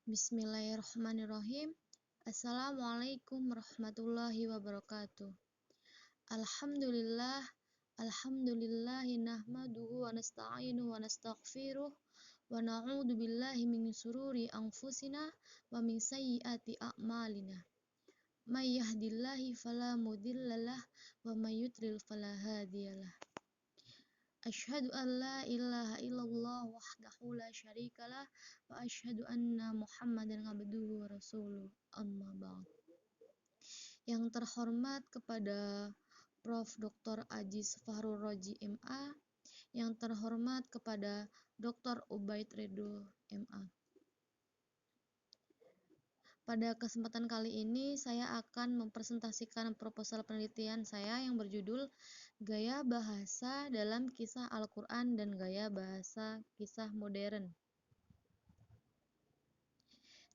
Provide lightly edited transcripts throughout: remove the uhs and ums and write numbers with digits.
Bismillahirrahmanirrahim. Assalamualaikum warahmatullahi wabarakatuh. Alhamdulillah, alhamdulillahi nahmaduhu wa nasta'inuhu wa nastaghfiruh wa na'udzu billahi min sururi anfusina wa min sayyiati a'malina. May yahdihillahu fala mudhillalah wa may yudlil fala hadiyalah. Asyhadu an la ilaha illallah wahdahu la syarikalah wa asyhadu anna Muhammadan abduhu wa rasuluh. Amma ba'd. Yang terhormat kepada Prof. Dr. Aziz Fahrul Raji MA, yang terhormat kepada Dr. Ubaid Ridho MA. Pada kesempatan kali ini saya akan mempresentasikan proposal penelitian saya yang berjudul Gaya Bahasa dalam Kisah Al-Quran dan Gaya Bahasa Kisah Modern.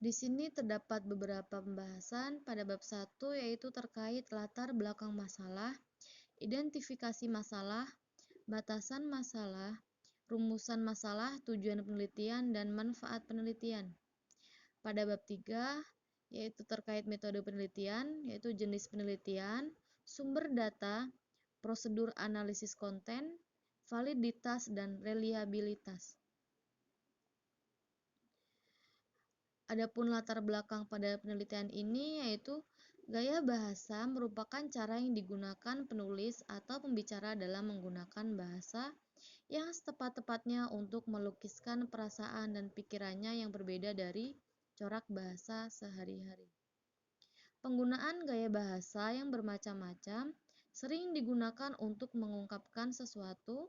Di sini terdapat beberapa pembahasan pada bab 1, yaitu terkait latar belakang masalah, identifikasi masalah, batasan masalah, rumusan masalah, tujuan penelitian, dan manfaat penelitian. Pada bab 3, yaitu terkait metode penelitian, yaitu jenis penelitian, sumber data, prosedur analisis konten, validitas, dan reliabilitas. Adapun latar belakang pada penelitian ini yaitu gaya bahasa merupakan cara yang digunakan penulis atau pembicara dalam menggunakan bahasa yang setepat-tepatnya untuk melukiskan perasaan dan pikirannya yang berbeda dari corak bahasa sehari-hari. Penggunaan gaya bahasa yang bermacam-macam sering digunakan untuk mengungkapkan sesuatu,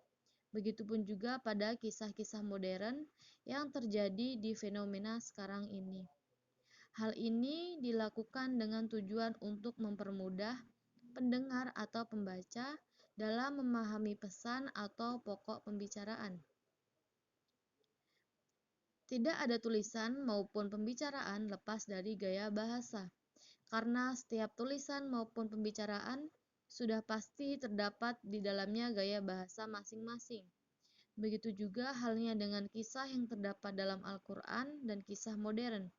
begitupun juga pada kisah-kisah modern yang terjadi di fenomena sekarang ini. Hal ini dilakukan dengan tujuan untuk mempermudah pendengar atau pembaca dalam memahami pesan atau pokok pembicaraan. Tidak ada tulisan maupun pembicaraan lepas dari gaya bahasa, karena setiap tulisan maupun pembicaraan sudah pasti terdapat di dalamnya gaya bahasa masing-masing. Begitu juga halnya dengan kisah yang terdapat dalam Al-Quran dan kisah modern.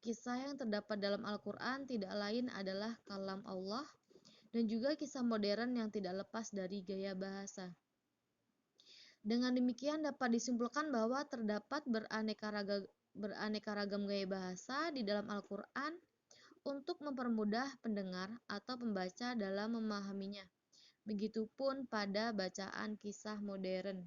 Kisah yang terdapat dalam Al-Quran tidak lain adalah kalam Allah, dan juga kisah modern yang tidak lepas dari gaya bahasa. Dengan demikian dapat disimpulkan bahwa terdapat beraneka ragam gaya bahasa di dalam Al-Quran untuk mempermudah pendengar atau pembaca dalam memahaminya. Begitupun pada bacaan kisah modern.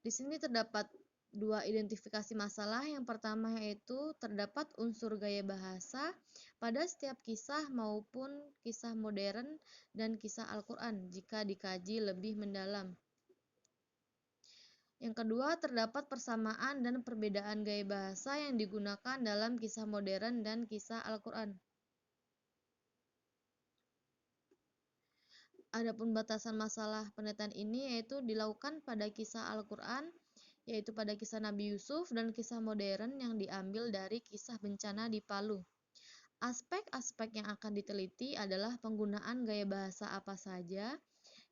Di sini terdapat dua identifikasi masalah. Yang pertama yaitu terdapat unsur gaya bahasa pada setiap kisah maupun kisah modern dan kisah Al-Quran jika dikaji lebih mendalam. Yang kedua, terdapat persamaan dan perbedaan gaya bahasa yang digunakan dalam kisah modern dan kisah Al-Quran. Adapun batasan masalah penelitian ini yaitu dilakukan pada kisah Al-Quran, yaitu pada kisah Nabi Yusuf, dan kisah modern yang diambil dari kisah bencana di Palu. Aspek-aspek yang akan diteliti adalah penggunaan gaya bahasa apa saja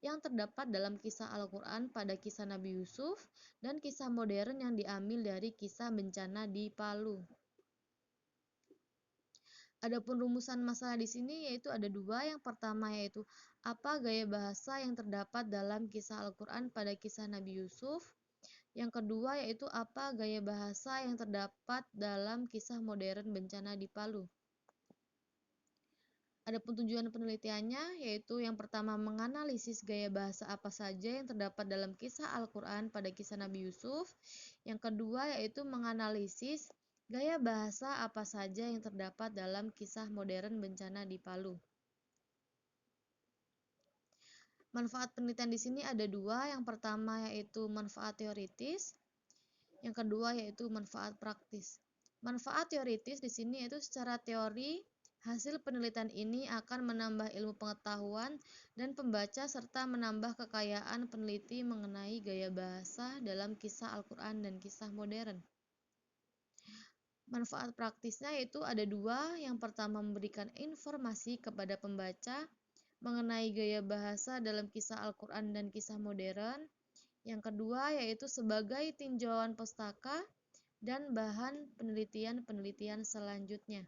yang terdapat dalam kisah Al-Quran pada kisah Nabi Yusuf dan kisah modern yang diambil dari kisah bencana di Palu. Adapun rumusan masalah di sini yaitu ada dua. Yang pertama yaitu apa gaya bahasa yang terdapat dalam kisah Al-Quran pada kisah Nabi Yusuf. Yang kedua yaitu apa gaya bahasa yang terdapat dalam kisah modern bencana di Palu. Adapun tujuan penelitiannya yaitu yang pertama menganalisis gaya bahasa apa saja yang terdapat dalam kisah Al-Quran pada kisah Nabi Yusuf. Yang kedua yaitu menganalisis gaya bahasa apa saja yang terdapat dalam kisah modern bencana di Palu. Manfaat penelitian di sini ada dua. Yang pertama yaitu manfaat teoritis, yang kedua yaitu manfaat praktis. Manfaat teoritis di sini yaitu secara teori hasil penelitian ini akan menambah ilmu pengetahuan dan pembaca serta menambah kekayaan peneliti mengenai gaya bahasa dalam kisah Al-Quran dan kisah modern. Manfaat praktisnya yaitu ada dua. Yang pertama memberikan informasi kepada pembaca mengenai gaya bahasa dalam kisah Al-Quran dan kisah modern. Yang kedua yaitu sebagai tinjauan pustaka dan bahan penelitian-penelitian selanjutnya.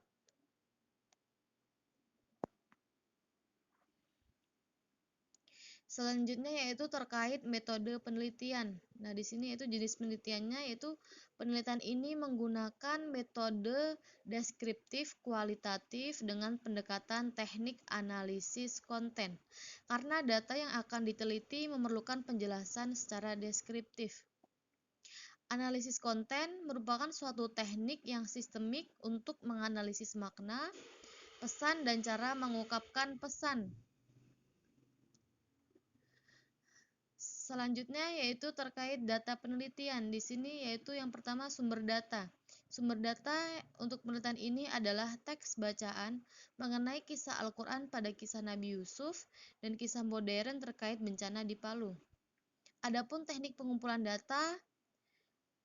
Selanjutnya yaitu terkait metode penelitian. Nah, di sini yaitu jenis penelitiannya yaitu penelitian ini menggunakan metode deskriptif kualitatif dengan pendekatan teknik analisis konten. Karena data yang akan diteliti memerlukan penjelasan secara deskriptif. Analisis konten merupakan suatu teknik yang sistemik untuk menganalisis makna, pesan, dan cara mengungkapkan pesan. Selanjutnya yaitu terkait data penelitian. Di sini yaitu yang pertama sumber data. Sumber data untuk penelitian ini adalah teks bacaan mengenai kisah Al-Quran pada kisah Nabi Yusuf dan kisah modern terkait bencana di Palu. Adapun teknik pengumpulan data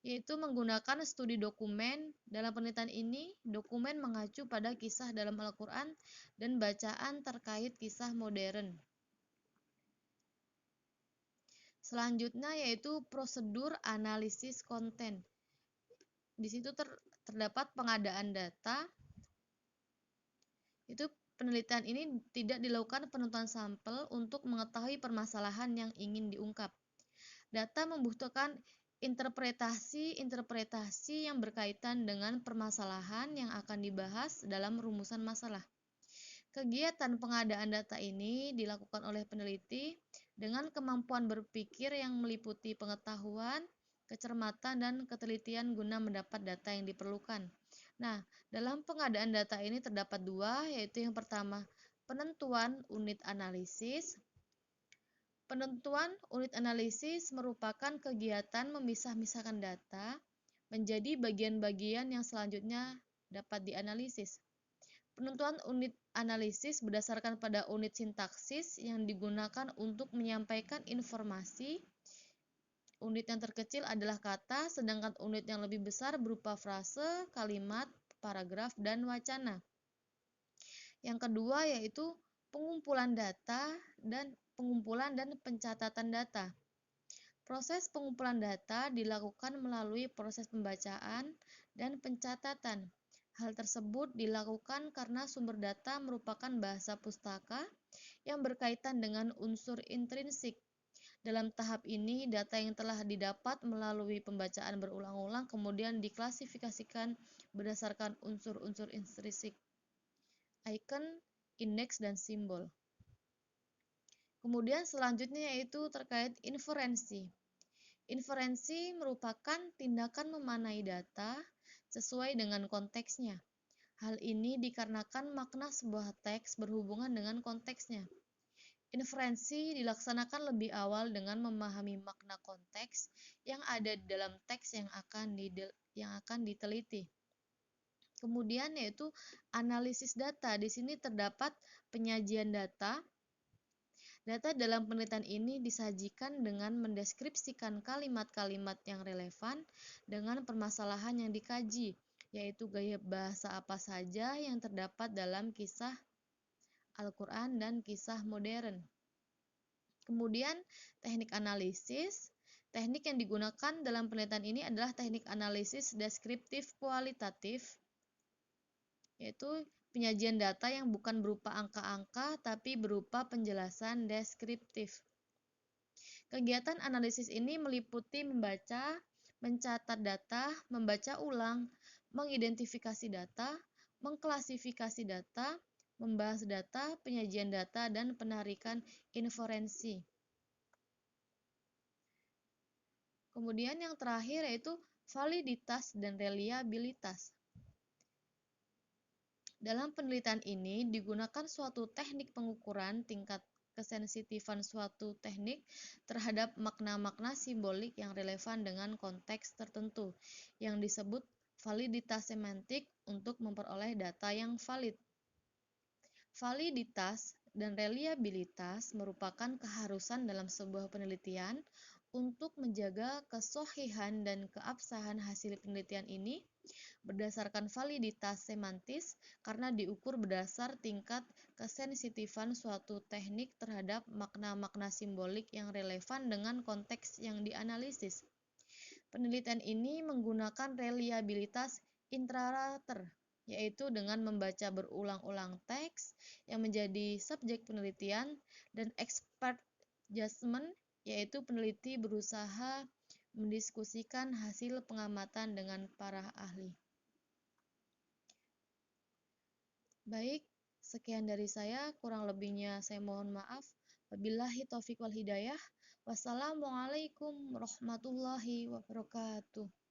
yaitu menggunakan studi dokumen. Dalam penelitian ini, dokumen mengacu pada kisah dalam Al-Quran dan bacaan terkait kisah modern. Selanjutnya yaitu prosedur analisis konten. Di situ terdapat pengadaan data. Itu penelitian ini tidak dilakukan penentuan sampel untuk mengetahui permasalahan yang ingin diungkap. Data membutuhkan interpretasi yang berkaitan dengan permasalahan yang akan dibahas dalam rumusan masalah. Kegiatan pengadaan data ini dilakukan oleh peneliti dengan kemampuan berpikir yang meliputi pengetahuan, kecermatan, dan ketelitian guna mendapat data yang diperlukan. Nah, dalam pengadaan data ini terdapat dua, yaitu yang pertama, penentuan unit analisis. Penentuan unit analisis merupakan kegiatan memisah-misahkan data menjadi bagian-bagian yang selanjutnya dapat dianalisis. Penentuan unit analisis berdasarkan pada unit sintaksis yang digunakan untuk menyampaikan informasi. Unit yang terkecil adalah kata, sedangkan unit yang lebih besar berupa frase, kalimat, paragraf, dan wacana. Yang kedua yaitu pengumpulan data dan pencatatan data. Proses pengumpulan data dilakukan melalui proses pembacaan dan pencatatan. Hal tersebut dilakukan karena sumber data merupakan bahasa pustaka yang berkaitan dengan unsur intrinsik. Dalam tahap ini, data yang telah didapat melalui pembacaan berulang-ulang kemudian diklasifikasikan berdasarkan unsur-unsur intrinsik, icon, indeks, dan simbol. Kemudian selanjutnya yaitu terkait inferensi. Inferensi merupakan tindakan memanai data sesuai dengan konteksnya. Hal ini dikarenakan makna sebuah teks berhubungan dengan konteksnya. Inferensi dilaksanakan lebih awal dengan memahami makna konteks yang ada di dalam teks yang akan diteliti. Kemudian yaitu analisis data. Di sini terdapat penyajian data. Data dalam penelitian ini disajikan dengan mendeskripsikan kalimat-kalimat yang relevan dengan permasalahan yang dikaji, yaitu gaya bahasa apa saja yang terdapat dalam kisah Al-Quran dan kisah modern. Kemudian teknik analisis. Teknik yang digunakan dalam penelitian ini adalah teknik analisis deskriptif kualitatif, yaitu penyajian data yang bukan berupa angka-angka tapi berupa penjelasan deskriptif. Kegiatan analisis ini meliputi membaca, mencatat data, membaca ulang, mengidentifikasi data, mengklasifikasi data, membahas data, penyajian data, dan penarikan inferensi. Kemudian yang terakhir yaitu validitas dan reliabilitas. Dalam penelitian ini digunakan suatu teknik pengukuran tingkat kesensitifan suatu teknik terhadap makna-makna simbolik yang relevan dengan konteks tertentu, yang disebut validitas semantik untuk memperoleh data yang valid. Validitas dan reliabilitas merupakan keharusan dalam sebuah penelitian Untuk menjaga kesohihan dan keabsahan hasil penelitian ini berdasarkan validitas semantis karena diukur berdasar tingkat kesensitifan suatu teknik terhadap makna-makna simbolik yang relevan dengan konteks yang dianalisis. Penelitian ini menggunakan reliabilitas intrarater, yaitu dengan membaca berulang-ulang teks yang menjadi subjek penelitian, dan expert judgment, yaitu peneliti berusaha mendiskusikan hasil pengamatan dengan para ahli. Baik, sekian dari saya, kurang lebihnya saya mohon maaf. Wabillahi taufiq wal hidayah. Wassalamualaikum warahmatullahi wabarakatuh.